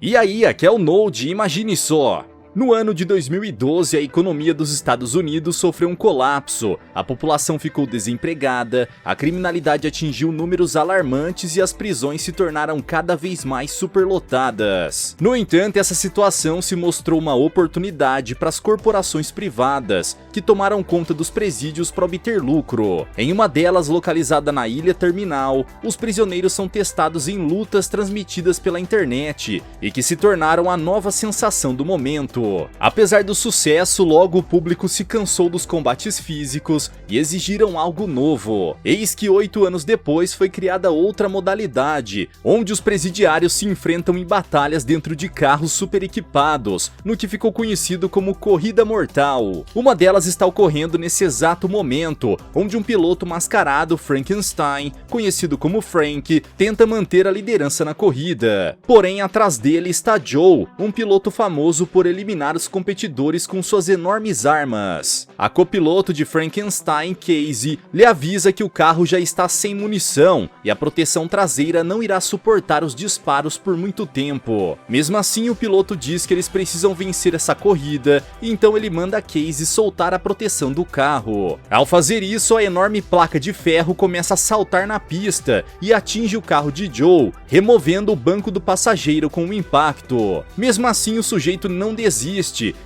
E aí, aqui é o Node, imagine só. No ano de 2012, a economia dos Estados Unidos sofreu um colapso, a população ficou desempregada, a criminalidade atingiu números alarmantes e as prisões se tornaram cada vez mais superlotadas. No entanto, essa situação se mostrou uma oportunidade para as corporações privadas, que tomaram conta dos presídios para obter lucro. Em uma delas, localizada na Ilha Terminal, os prisioneiros são testados em lutas transmitidas pela internet e que se tornaram a nova sensação do momento. Apesar do sucesso, logo o público se cansou dos combates físicos e exigiram algo novo. Eis que 8 anos depois foi criada outra modalidade, onde os presidiários se enfrentam em batalhas dentro de carros super equipados, no que ficou conhecido como Corrida Mortal. Uma delas está ocorrendo nesse exato momento, onde um piloto mascarado, Frankenstein, conhecido como Frank, tenta manter a liderança na corrida. Porém, atrás dele está Joe, um piloto famoso por eliminar os competidores com suas enormes armas. A copiloto de Frankenstein, Casey, lhe avisa que o carro já está sem munição e a proteção traseira não irá suportar os disparos por muito tempo. Mesmo assim, o piloto diz que eles precisam vencer essa corrida, e então ele manda Casey soltar a proteção do carro. Ao fazer isso, a enorme placa de ferro começa a saltar na pista e atinge o carro de Joe, removendo o banco do passageiro com o impacto. Mesmo assim, o sujeito não desiste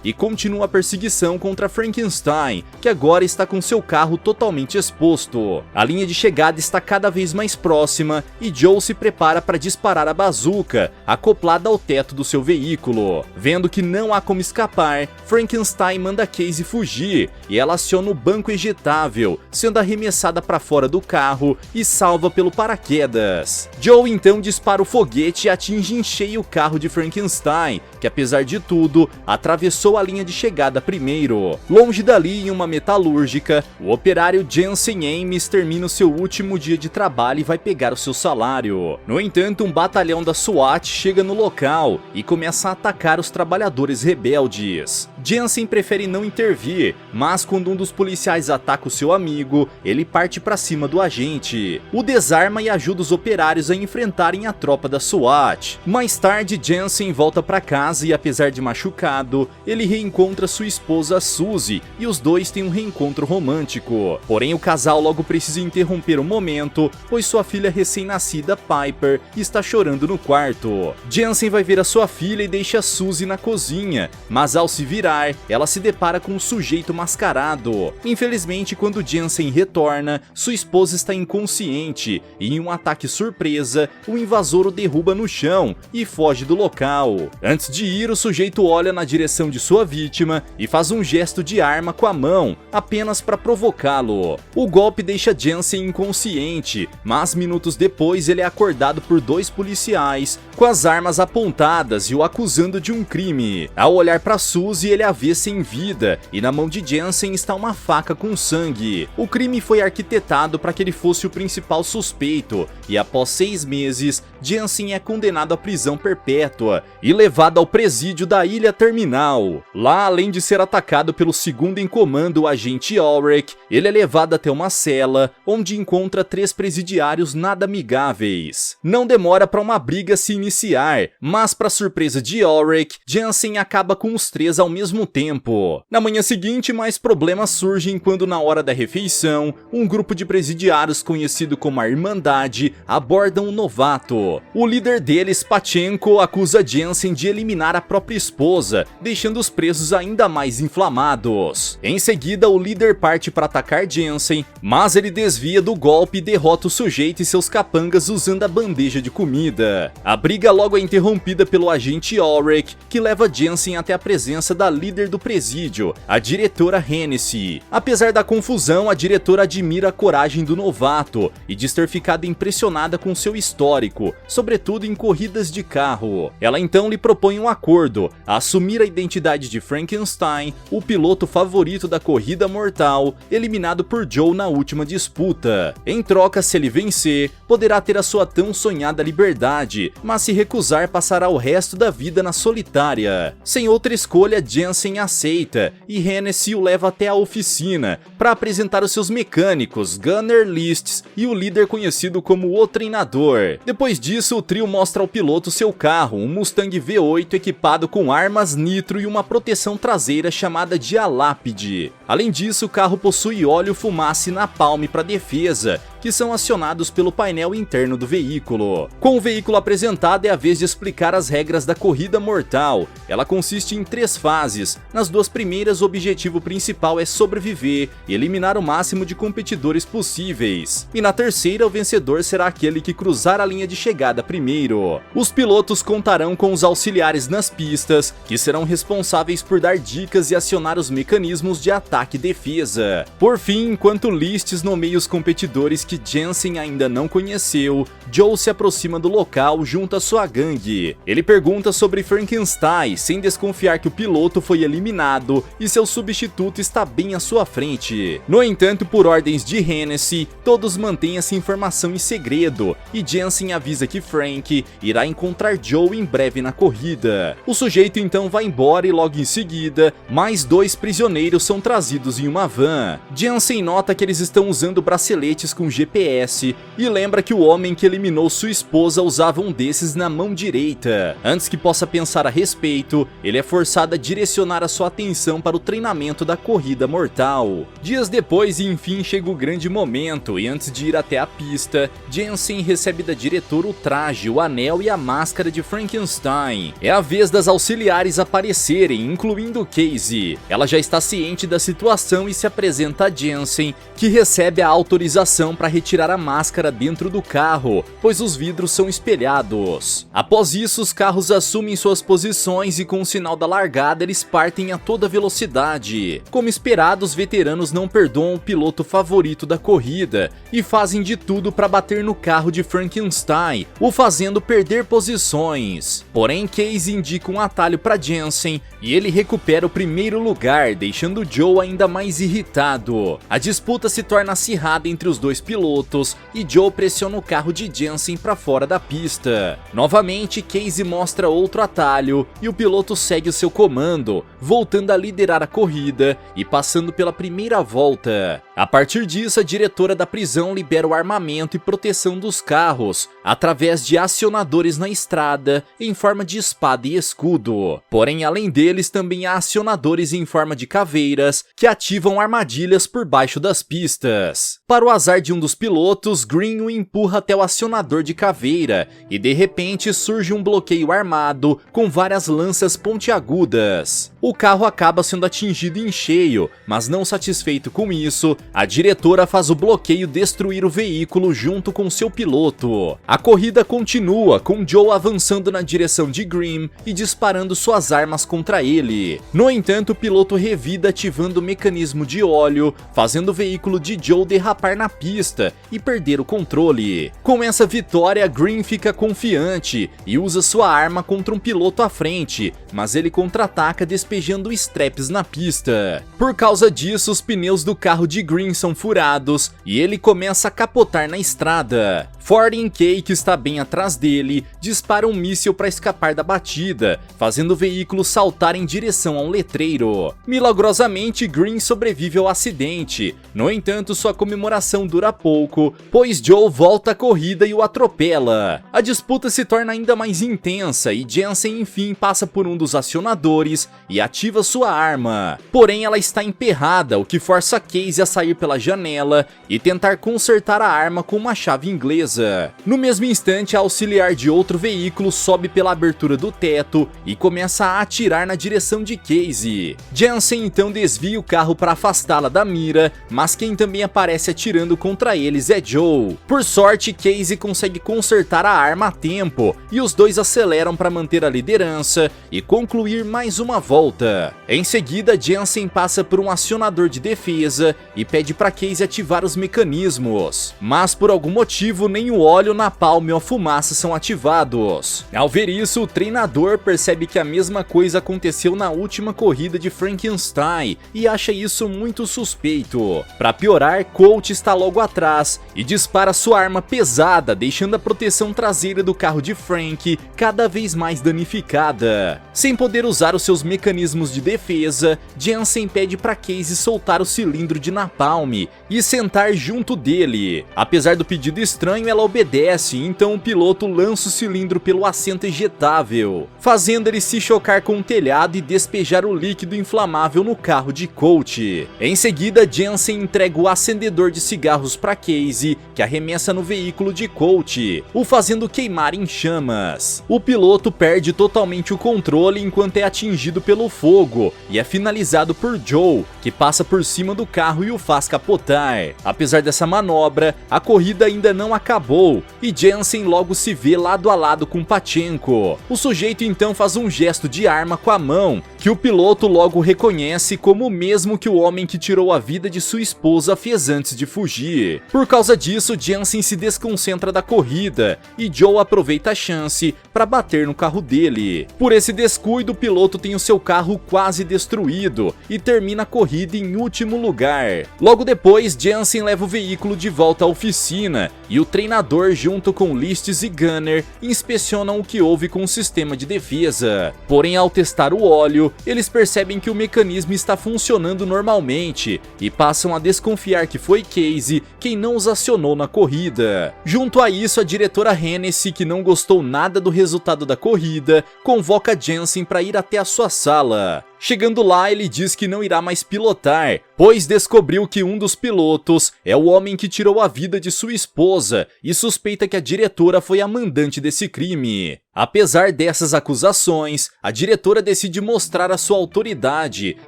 e continua a perseguição contra Frankenstein, que agora está com seu carro totalmente exposto. A linha de chegada está cada vez mais próxima e Joe se prepara para disparar a bazuca, acoplada ao teto do seu veículo. Vendo que não há como escapar, Frankenstein manda Casey fugir e ela aciona o banco ejetável, sendo arremessada para fora do carro e salva pelo paraquedas. Joe então dispara o foguete e atinge em cheio o carro de Frankenstein, que apesar de tudo, atravessou a linha de chegada primeiro. Longe dali, em uma metalúrgica, o operário Jensen Ames termina o seu último dia de trabalho e vai pegar o seu salário. No entanto, um batalhão da SWAT chega no local e começa a atacar os trabalhadores rebeldes. Jensen prefere não intervir, mas quando um dos policiais ataca o seu amigo, ele parte para cima do agente. O desarma e ajuda os operários a enfrentarem a tropa da SWAT. Mais tarde, Jensen volta para casa e, apesar de machucado, ele reencontra sua esposa Suzy e os dois têm um reencontro romântico. Porém, o casal logo precisa interromper o momento, pois sua filha recém-nascida, Piper, está chorando no quarto. Jensen vai ver a sua filha e deixa Suzy na cozinha, mas ao se virar, ela se depara com um sujeito mascarado. Infelizmente, quando Jensen retorna, sua esposa está inconsciente e, em um ataque surpresa, o invasor o derruba no chão e foge do local. Antes de ir, o sujeito olha na direção de sua vítima e faz um gesto de arma com a mão, apenas para provocá-lo. O golpe deixa Jensen inconsciente, mas minutos depois ele é acordado por 2 policiais com as armas apontadas e o acusando de um crime. Ao olhar para Suzy, ele a vê sem vida e na mão de Jensen está uma faca com sangue. O crime foi arquitetado para que ele fosse o principal suspeito e após 6 meses, Jensen é condenado à prisão perpétua e levado ao presídio da Ilha Terminal. Lá, além de ser atacado pelo segundo em comando, o agente Ulrich, ele é levado até uma cela, onde encontra 3 presidiários nada amigáveis. Não demora para uma briga se iniciar, mas para surpresa de Ulrich, Jensen acaba com os 3 ao mesmo tempo. Na manhã seguinte, mais problemas surgem quando, na hora da refeição, um grupo de presidiários conhecido como a Irmandade abordam um novato. O líder deles, Pachenko, acusa Jensen de eliminar a própria esposa, deixando os presos ainda mais inflamados. Em seguida, o líder parte para atacar Jensen, mas ele desvia do golpe e derrota o sujeito e seus capangas usando a bandeja de comida. A briga logo é interrompida pelo agente Ulrich, que leva Jensen até a presença da líder do presídio, a diretora Hennessy. Apesar da confusão, a diretora admira a coragem do novato e diz ter ficado impressionada com seu histórico, sobretudo em corridas de carro. Ela então lhe propõe um acordo, assumir a identidade de Frankenstein, o piloto favorito da Corrida Mortal, eliminado por Joe na última disputa. Em troca, se ele vencer, poderá ter a sua tão sonhada liberdade, mas se recusar, passará o resto da vida na solitária. Sem outra escolha, Jensen Jensen aceita e Hennessy o leva até a oficina para apresentar os seus mecânicos, Gunner, Liszt e o líder conhecido como o treinador. Depois disso, o trio mostra ao piloto seu carro, um Mustang V8 equipado com armas nitro e uma proteção traseira chamada de Alápide. Além disso, o carro possui óleo, fumaça e napalm para defesa, que são acionados pelo painel interno do veículo. Com o veículo apresentado, é a vez de explicar as regras da corrida mortal. Ela consiste em 3 fases. Nas 2 primeiras, o objetivo principal é sobreviver e eliminar o máximo de competidores possíveis. E na terceira, o vencedor será aquele que cruzar a linha de chegada primeiro. Os pilotos contarão com os auxiliares nas pistas, que serão responsáveis por dar dicas e acionar os mecanismos de ataque e defesa. Por fim, enquanto Liszt nomeia os competidores que Jensen ainda não conheceu, Joe se aproxima do local junto à sua gangue. Ele pergunta sobre Frankenstein, sem desconfiar que o piloto foi eliminado e seu substituto está bem à sua frente. No entanto, por ordens de Hennessy, todos mantêm essa informação em segredo, e Jensen avisa que Frank irá encontrar Joe em breve na corrida. O sujeito então vai embora e logo em seguida, mais 2 prisioneiros são trazidos em uma van. Jensen nota que eles estão usando braceletes com GPS e lembra que o homem que eliminou sua esposa usava um desses na mão direita. Antes que possa pensar a respeito, ele é forçado a direcionar a sua atenção para o treinamento da corrida mortal. Dias depois, enfim, chega o grande momento, e antes de ir até a pista, Jensen recebe da diretora o traje, o anel e a máscara de Frankenstein. É a vez das auxiliares aparecerem, incluindo Casey. Ela já está ciente da situação e se apresenta a Jensen, que recebe a autorização para retirar a máscara dentro do carro, pois os vidros são espelhados. Após isso, os carros assumem suas posições e com o sinal da largada eles partem a toda velocidade. Como esperado, os veteranos não perdoam o piloto favorito da corrida e fazem de tudo para bater no carro de Frankenstein, o fazendo perder posições. Porém, Casey indica um atalho para Jensen e ele recupera o primeiro lugar, deixando Joe ainda mais irritado. A disputa se torna acirrada entre os 2 pilotos e Joe pressiona o carro de Jensen para fora da pista. Novamente, Casey mostra outro atalho e o piloto segue o seu comando, voltando a liderar a corrida e passando pela primeira volta. A partir disso, a diretora da prisão libera o armamento e proteção dos carros através de acionadores na estrada em forma de espada e escudo. Porém, além deles, também há acionadores em forma de caveiras que ativam armadilhas por baixo das pistas. Para o azar de um dos pilotos, Green o empurra até o acionador de caveira e de repente surge um bloqueio armado com várias lanças pontiagudas. O carro acaba sendo atingido em cheio, mas não satisfeito com isso, a diretora faz o bloqueio destruir o veículo junto com seu piloto. A corrida continua, com Joe avançando na direção de Green e disparando suas armas contra ele. No entanto, o piloto revida ativando o mecanismo de óleo, fazendo o veículo de Joe derrapar na pista e perder o controle. Com essa vitória, Green fica confiante e usa sua arma contra um piloto à frente, mas ele contra-ataca despejando straps na pista. Por causa disso, os pneus do carro de Green são furados e ele começa a capotar na estrada. Ford Kay, que está bem atrás dele, dispara um míssil para escapar da batida, fazendo o veículo saltar em direção a um letreiro. Milagrosamente, Green sobrevive ao acidente. No entanto, sua comemoração dura pouco, pois Joe volta à corrida e o atropela. A disputa se torna ainda mais intensa e Jensen enfim passa por um dos acionadores e ativa sua arma. Porém, ela está emperrada, o que força Casey a sair pela janela e tentar consertar a arma com uma chave inglesa. No mesmo instante, a auxiliar de outro veículo sobe pela abertura do teto e começa a atirar na direção de Casey. Jensen então desvia o carro para afastá-la da mira, mas quem também aparece atirando contra eles é Joe. Por sorte, Casey consegue consertar a arma a tempo e os dois aceleram para manter a liderança e concluir mais uma volta. Em seguida, Jensen passa por um acionador de defesa e pede para Casey ativar os mecanismos, mas por algum motivo nem o óleo, napalm ou a fumaça são ativados. Ao ver isso, o treinador percebe que a mesma coisa aconteceu na última corrida de Frankenstein e acha isso muito suspeito. Para piorar, Colt está logo atrás e dispara sua arma pesada, deixando a proteção traseira do carro de Frank cada vez mais danificada. Sem poder usar os seus mecanismos mecanismos de defesa, Jansen pede para Casey soltar o cilindro de napalm e sentar junto dele. Apesar do pedido estranho, ela obedece, então o piloto lança o cilindro pelo assento ejetável, fazendo ele se chocar com o telhado e despejar o líquido inflamável no carro de Colt. Em seguida, Jansen entrega o acendedor de cigarros para Casey, que arremessa no veículo de Colt, o fazendo queimar em chamas. O piloto perde totalmente o controle enquanto é atingido pelo fogo e é finalizado por Joe, que passa por cima do carro e o faz capotar. Apesar dessa manobra, a corrida ainda não acabou e Jansen logo se vê lado a lado com Pachenko. O sujeito então faz um gesto de arma com a mão, que o piloto logo reconhece como o mesmo que o homem que tirou a vida de sua esposa fez antes de fugir. Por causa disso, Jansen se desconcentra da corrida e Joe aproveita a chance para bater no carro dele. Por esse descuido, o piloto tem o seu carro quase destruído e termina a corrida em último lugar. Logo depois, Jansen leva o veículo de volta à oficina e o treinador, junto com Listes e Gunner, inspecionam o que houve com o sistema de defesa. Porém, ao testar o óleo, eles percebem que o mecanismo está funcionando normalmente e passam a desconfiar que foi Casey quem não os acionou na corrida. Junto a isso, a diretora Hennessy, que não gostou nada do resultado da corrida, convoca Jansen para ir até a sua sala. Chegando lá, ele diz que não irá mais pilotar, pois descobriu que um dos pilotos é o homem que tirou a vida de sua esposa e suspeita que a diretora foi a mandante desse crime. Apesar dessas acusações, a diretora decide mostrar a sua autoridade,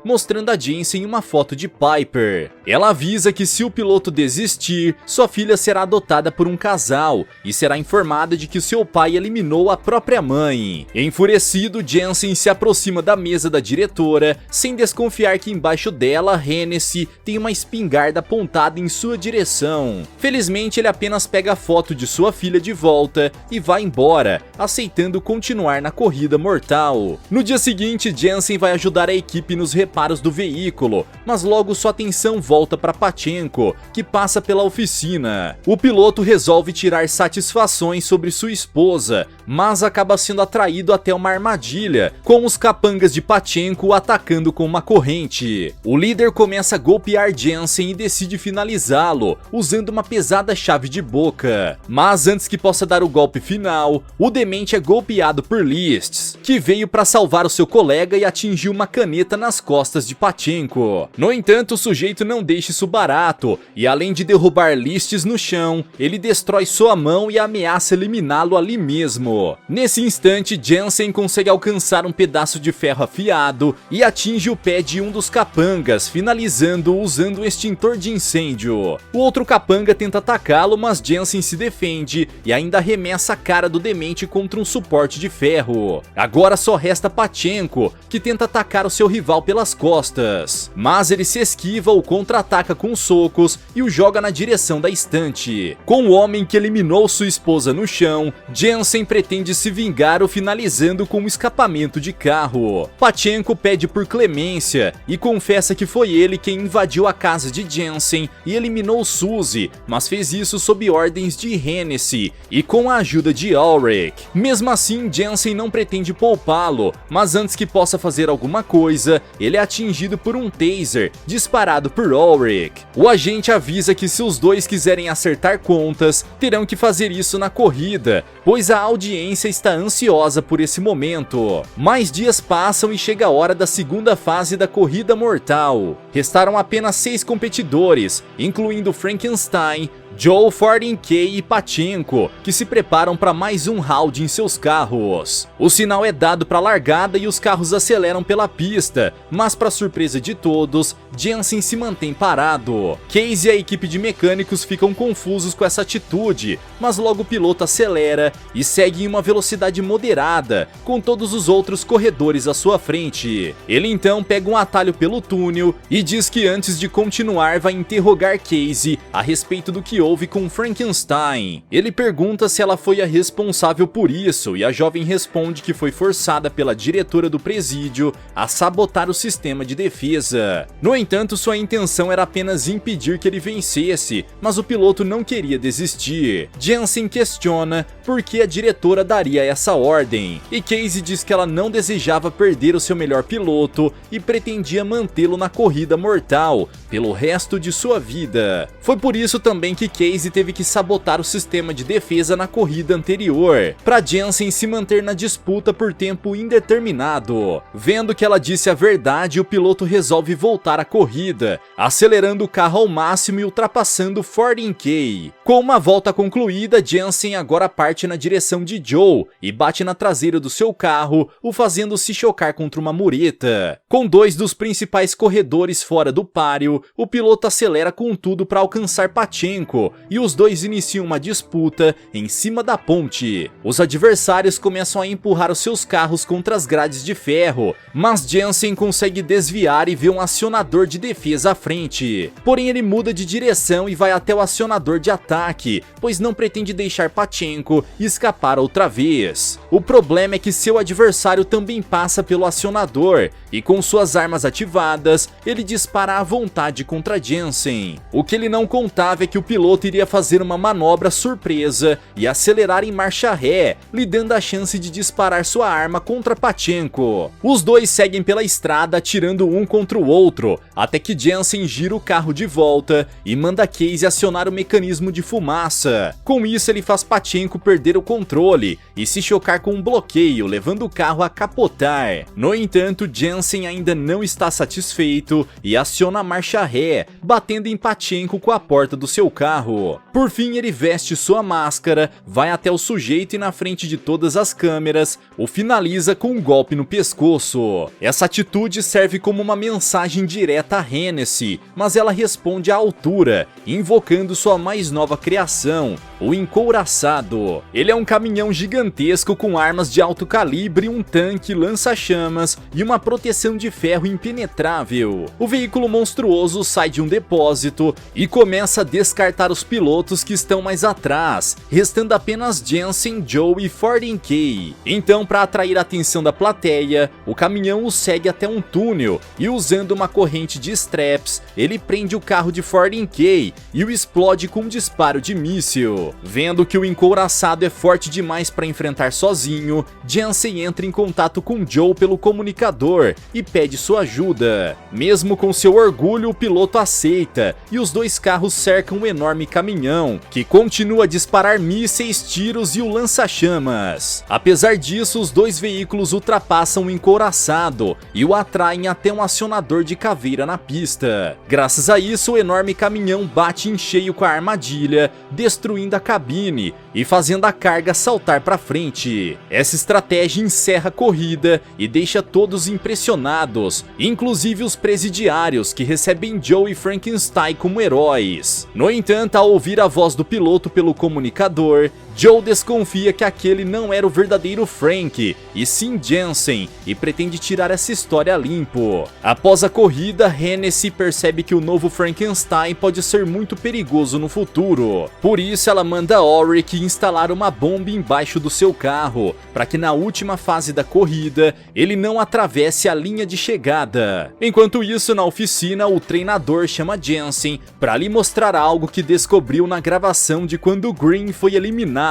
mostrando a Jansen uma foto de Piper. Ela avisa que se o piloto desistir, sua filha será adotada por um casal e será informada de que seu pai eliminou a própria mãe. Enfurecido, Jansen se aproxima da mesa da diretora, sem desconfiar que embaixo dela, Hennessy tem uma espingarda apontada em sua direção. Felizmente, ele apenas pega a foto de sua filha de volta e vai embora, aceitando continuar na corrida mortal. No dia seguinte, Jansen vai ajudar a equipe nos reparos do veículo, mas logo sua atenção volta para Pachenko, que passa pela oficina. O piloto resolve tirar satisfações sobre sua esposa, mas acaba sendo atraído até uma armadilha, com os capangas de Pachenko o atacando com uma corrente. O líder começa a golpear Jansen e decide finalizá-lo, usando uma pesada chave de boca. Mas antes que possa dar o golpe final, o demente é golpeado por Listes, que veio para salvar o seu colega e atingiu uma caneta nas costas de Pachenko. No entanto, o sujeito não deixa isso barato, e além de derrubar Listes no chão, ele destrói sua mão e ameaça eliminá-lo ali mesmo. Nesse instante, Jansen consegue alcançar um pedaço de ferro afiado e atinge o pé de um dos capangas, finalizando-o usando um extintor de incêndio. O outro capanga tenta atacá-lo, mas Jansen se defende e ainda arremessa a cara do demente contra um suporte de ferro. Agora só resta Pachenko, que tenta atacar o seu rival pelas costas, mas ele se esquiva ou contra-ataca com socos e o joga na direção da estante. Com o homem que eliminou sua esposa no chão, Jansen pretende se vingar, o finalizando com um escapamento de carro. Pachenko pede por clemência e confessa que foi ele quem invadiu a casa de Jansen e eliminou Suzy, mas fez isso sob ordens de Hennessy e com a ajuda de Ulrich. Mesmo assim, Jansen não pretende poupá-lo, mas antes que possa fazer alguma coisa, ele é atingido por um taser disparado por Ulrich. O agente avisa que se os dois quiserem acertar contas, terão que fazer isso na corrida, pois a audiência está ansiosa por esse momento. Mais dias passam e chega a hora da segunda fase da corrida mortal. Restaram apenas 6 competidores, incluindo Frankenstein, Joe, Fordin-Kay e Pachenko, que se preparam para mais um round em seus carros. O sinal é dado para a largada e os carros aceleram pela pista, mas para surpresa de todos, Jansen se mantém parado. Casey e a equipe de mecânicos ficam confusos com essa atitude, mas logo o piloto acelera e segue em uma velocidade moderada, com todos os outros corredores à sua frente. Ele então pega um atalho pelo túnel e diz que antes de continuar vai interrogar Casey a respeito do que houve com Frankenstein. Ele pergunta se ela foi a responsável por isso e a jovem responde que foi forçada pela diretora do presídio a sabotar o sistema de defesa. No entanto, sua intenção era apenas impedir que ele vencesse, mas o piloto não queria desistir. Jensen questiona por que a diretora daria essa ordem, e Casey diz que ela não desejava perder o seu melhor piloto e pretendia mantê-lo na corrida mortal pelo resto de sua vida. Foi por isso também que Casey teve que sabotar o sistema de defesa na corrida anterior, para Jensen se manter na disputa por tempo indeterminado. Vendo que ela disse a verdade, o piloto resolve voltar à corrida, acelerando o carro ao máximo e ultrapassando 14K. Com uma volta concluída, Jensen agora parte na direção de Joe e bate na traseira do seu carro, o fazendo se chocar contra uma mureta. Com dois dos principais corredores fora do páreo, o piloto acelera com tudo para alcançar Pachenko e os dois iniciam uma disputa em cima da ponte. Os adversários começam a empurrar os seus carros contra as grades de ferro, mas Jensen consegue desviar e vê um acionador de defesa à frente. Porém, ele muda de direção e vai até o acionador de ataque, pois não pretende deixar Pachenko escapar outra vez. O problema é que seu adversário também passa pelo acionador e, com suas armas ativadas, ele dispara à vontade contra Jensen. O que ele não contava é que o piloto iria fazer uma manobra surpresa e acelerar em marcha ré, lhe dando a chance de disparar sua arma contra Pachenko. Os dois seguem pela estrada atirando um contra o outro, até que Jensen gira o carro de volta e manda Casey acionar o mecanismo de fumaça. Com isso, ele faz Pachenko perder o controle e se chocar com um bloqueio, levando o carro a capotar. No entanto, Jensen ainda não está satisfeito e aciona a marcha ré, batendo em Pachenko com a porta do seu carro. Por fim, ele veste sua máscara, vai até o sujeito e, na frente de todas as câmeras, o finaliza com um golpe no pescoço. Essa atitude serve como uma mensagem direta a Hennessy, mas ela responde à altura, invocando sua mais nova criação, o Encouraçado. Ele é um caminhão gigantesco com armas de alto calibre, um tanque, lança-chamas e uma proteção de ferro impenetrável. O veículo monstruoso sai de um depósito e começa a descartar os pilotos que estão mais atrás, restando apenas Jensen, Joe e 14K. Então, para atrair a atenção da plateia, o caminhão o segue até um túnel e, usando uma corrente de straps, ele prende o carro de 14K e o explode com um disparo de míssil. Vendo que o encouraçado é forte demais para enfrentar sozinho, Jensen entra em contato com Joe pelo comunicador e pede sua ajuda. Mesmo com seu orgulho, o piloto aceita e os dois carros cercam um enorme caminhão, que continua a disparar mísseis, tiros e o lança-chamas. Apesar disso, os dois veículos ultrapassam o encouraçado e o atraem até um acionador de caveira na pista. Graças a isso, o enorme caminhão bate em cheio com a armadilha, destruindo a cabine e fazendo a carga saltar para frente. Essa estratégia encerra a corrida e deixa todos impressionados, inclusive os presidiários, que recebem Joe e Frankenstein como heróis. No entanto, ao ouvir a voz do piloto pelo comunicador, Joe desconfia que aquele não era o verdadeiro Frank, e sim Jensen, e pretende tirar essa história a limpo. Após a corrida, Hennessy percebe que o novo Frankenstein pode ser muito perigoso no futuro. Por isso, ela manda Ulrich instalar uma bomba embaixo do seu carro, para que na última fase da corrida, ele não atravesse a linha de chegada. Enquanto isso, na oficina, o treinador chama Jensen para lhe mostrar algo que descobriu na gravação de quando Green foi eliminado.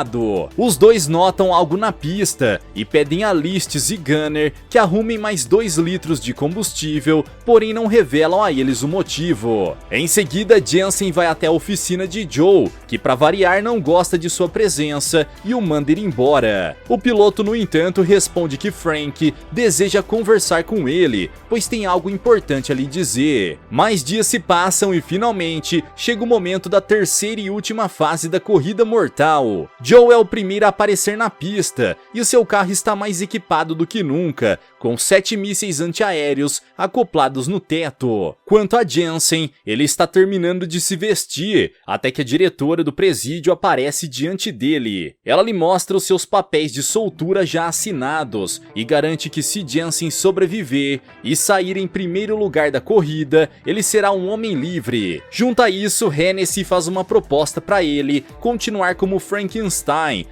Os dois notam algo na pista e pedem a Listes e Gunner que arrumem mais 2 litros de combustível, porém não revelam a eles o motivo. Em seguida, Jensen vai até a oficina de Joe, que para variar não gosta de sua presença e o manda ir embora. O piloto, no entanto, responde que Frank deseja conversar com ele, pois tem algo importante a lhe dizer. Mais dias se passam e finalmente chega o momento da terceira e última fase da corrida mortal. Joe é o primeiro a aparecer na pista e o seu carro está mais equipado do que nunca, com 7 mísseis antiaéreos acoplados no teto. Quanto a Jensen, ele está terminando de se vestir, até que a diretora do presídio aparece diante dele. Ela lhe mostra os seus papéis de soltura já assinados e garante que se Jensen sobreviver e sair em primeiro lugar da corrida, ele será um homem livre. Junto a isso, Hennessy faz uma proposta para ele continuar como Frankenstein,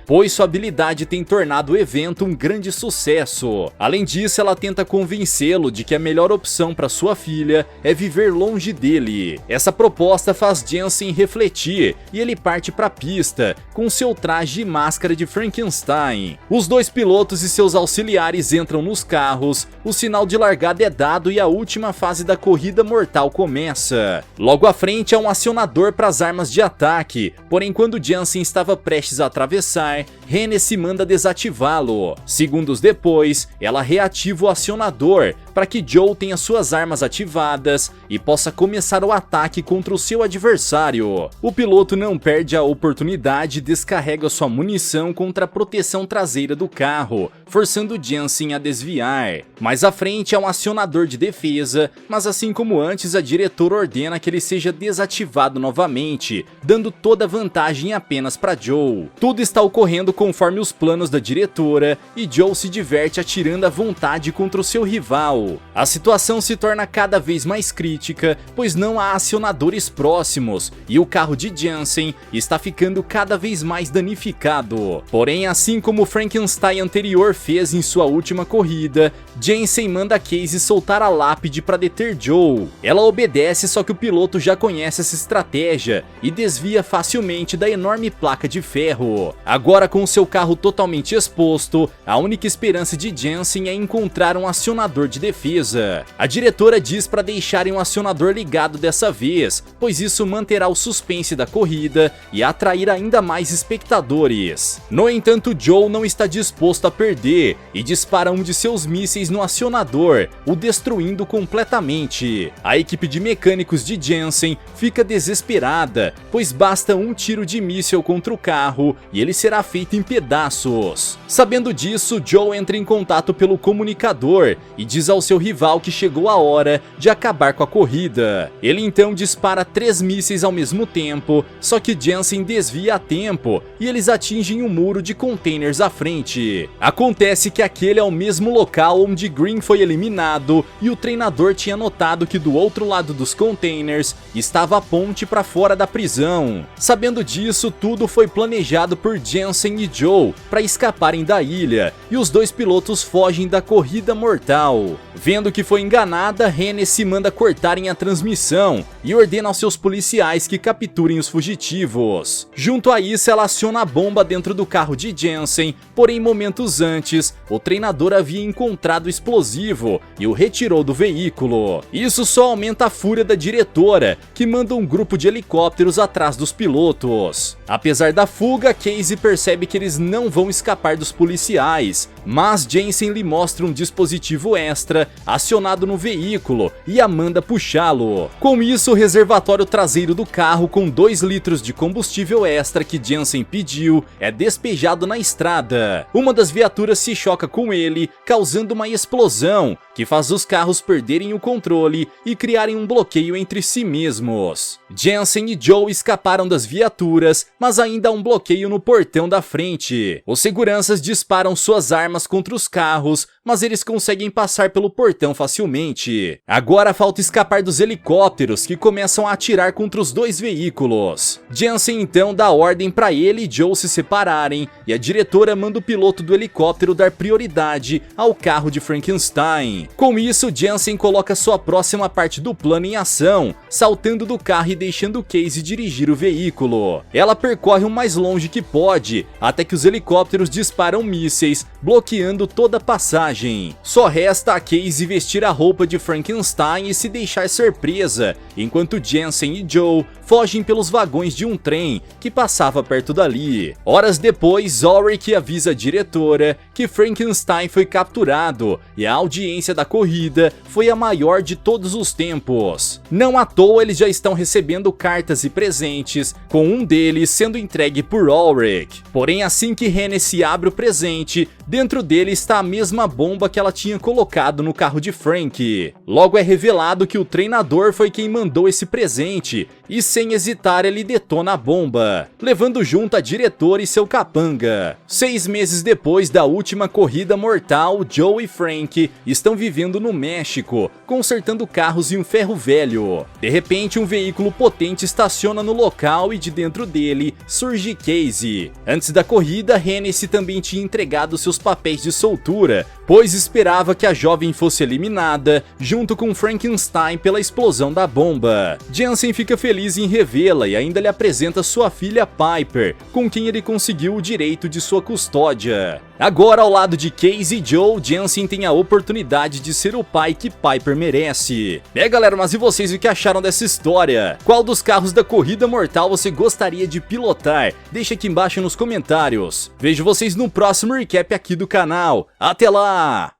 pois sua habilidade tem tornado o evento um grande sucesso. Além disso, ela tenta convencê-lo de que a melhor opção para sua filha é viver longe dele. Essa proposta faz Jensen refletir e ele parte para a pista com seu traje e máscara de Frankenstein. Os dois pilotos e seus auxiliares entram nos carros, o sinal de largada é dado e a última fase da corrida mortal começa. Logo à frente há um acionador para as armas de ataque, porém quando Jensen estava prestes a atravessar, Hennessy manda desativá-lo. Segundos depois, ela reativa o acionador para que Joe tenha suas armas ativadas e possa começar o ataque contra o seu adversário. O piloto não perde a oportunidade e descarrega sua munição contra a proteção traseira do carro, forçando Jensen a desviar. Mais à frente há um acionador de defesa, mas assim como antes, a diretora ordena que ele seja desativado novamente, dando toda a vantagem apenas para Joe. Tudo está ocorrendo conforme os planos da diretora e Joe se diverte atirando à vontade contra o seu rival. A situação se torna cada vez mais crítica, pois não há acionadores próximos e o carro de Jensen está ficando cada vez mais danificado. Porém, assim como o Frankenstein anterior fez em sua última corrida, Jensen manda Casey soltar a lápide para deter Joe. Ela obedece, só que o piloto já conhece essa estratégia e desvia facilmente da enorme placa de ferro. Agora, com seu carro totalmente exposto, a única esperança de Jensen é encontrar um acionador de defesa. A diretora diz para deixarem o acionador ligado dessa vez, pois isso manterá o suspense da corrida e atrair ainda mais espectadores. No entanto, Joe não está disposto a perder e dispara um de seus mísseis no acionador, o destruindo completamente. A equipe de mecânicos de Jensen fica desesperada, pois basta um tiro de míssil contra o carro e ele será feito em pedaços. Sabendo disso, Joe entra em contato pelo comunicador e diz ao seu rival que chegou a hora de acabar com a corrida. Ele então dispara 3 mísseis ao mesmo tempo, só que Jensen desvia a tempo e eles atingem um muro de containers à frente. Acontece que aquele é o mesmo local onde Green foi eliminado e o treinador tinha notado que do outro lado dos containers estava a ponte para fora da prisão. Sabendo disso, tudo foi planejado por Jensen e Joe para escaparem da ilha e os dois pilotos fogem da corrida mortal. Vendo que foi enganada, Hennessy manda cortarem a transmissão e ordena aos seus policiais que capturem os fugitivos. Junto a isso, ela aciona a bomba dentro do carro de Jensen, porém momentos antes, o treinador havia encontrado o explosivo e o retirou do veículo. Isso só aumenta a fúria da diretora, que manda um grupo de helicópteros atrás dos pilotos. Apesar da fuga, Casey percebe que eles não vão escapar dos policiais, mas Jensen lhe mostra um dispositivo extra acionado no veículo e a manda puxá-lo. Com isso, o reservatório traseiro do carro com 2 litros de combustível extra que Jensen pediu é despejado na estrada. Uma das viaturas se choca com ele, causando uma explosão que faz os carros perderem o controle e criarem um bloqueio entre si mesmos. Jensen e Joe escaparam das viaturas, mas ainda há um bloqueio no portão da frente. Os seguranças disparam suas armas contra os carros, mas eles conseguem passar pelo portão facilmente. Agora falta escapar dos helicópteros, que começam a atirar contra os 2 veículos. Jensen então dá ordem para ele e Joe se separarem, e a diretora manda o piloto do helicóptero dar prioridade ao carro de Frankenstein. Com isso, Jensen coloca sua próxima parte do plano em ação, saltando do carro e deixando Casey dirigir o veículo. Ela percorre o mais longe que pode, até que os helicópteros disparam mísseis, bloqueando toda a passagem. Só resta a Casey vestir a roupa de Frankenstein e se deixar ser presa, enquanto Jensen e Joe fogem pelos vagões de um trem que passava perto dali. Horas depois, Ulrich avisa a diretora que Frankenstein foi capturado e a audiência da corrida foi a maior de todos os tempos. Não à toa, eles já estão recebendo cartas e presentes, com um deles sendo entregue por Ulrich. Porém, Porém, assim que Hennessy abre o presente, dentro dele está a mesma bomba que ela tinha colocado no carro de Frank. Logo é revelado que o treinador foi quem mandou esse presente, e sem hesitar ele detona a bomba, levando junto a diretora e seu capanga. 6 meses depois da última corrida mortal, Joe e Frank estão vivendo no México, consertando carros em um ferro velho. De repente, um veículo potente estaciona no local e de dentro dele surge Casey. Antes da corrida, Hennessy também tinha entregado seus papéis de soltura, pois esperava que a jovem fosse eliminada, junto com Frankenstein pela explosão da bomba. Jansen fica feliz em revê-la e ainda lhe apresenta sua filha Piper, com quem ele conseguiu o direito de sua custódia. Agora, ao lado de Casey e Joe, Jansen tem a oportunidade de ser o pai que Piper merece. Galera, mas e vocês, o que acharam dessa história? Qual dos carros da corrida mortal você gostaria de pilotar? Deixa aqui embaixo nos comentários. Vejo vocês no próximo recap aqui do canal. Até lá!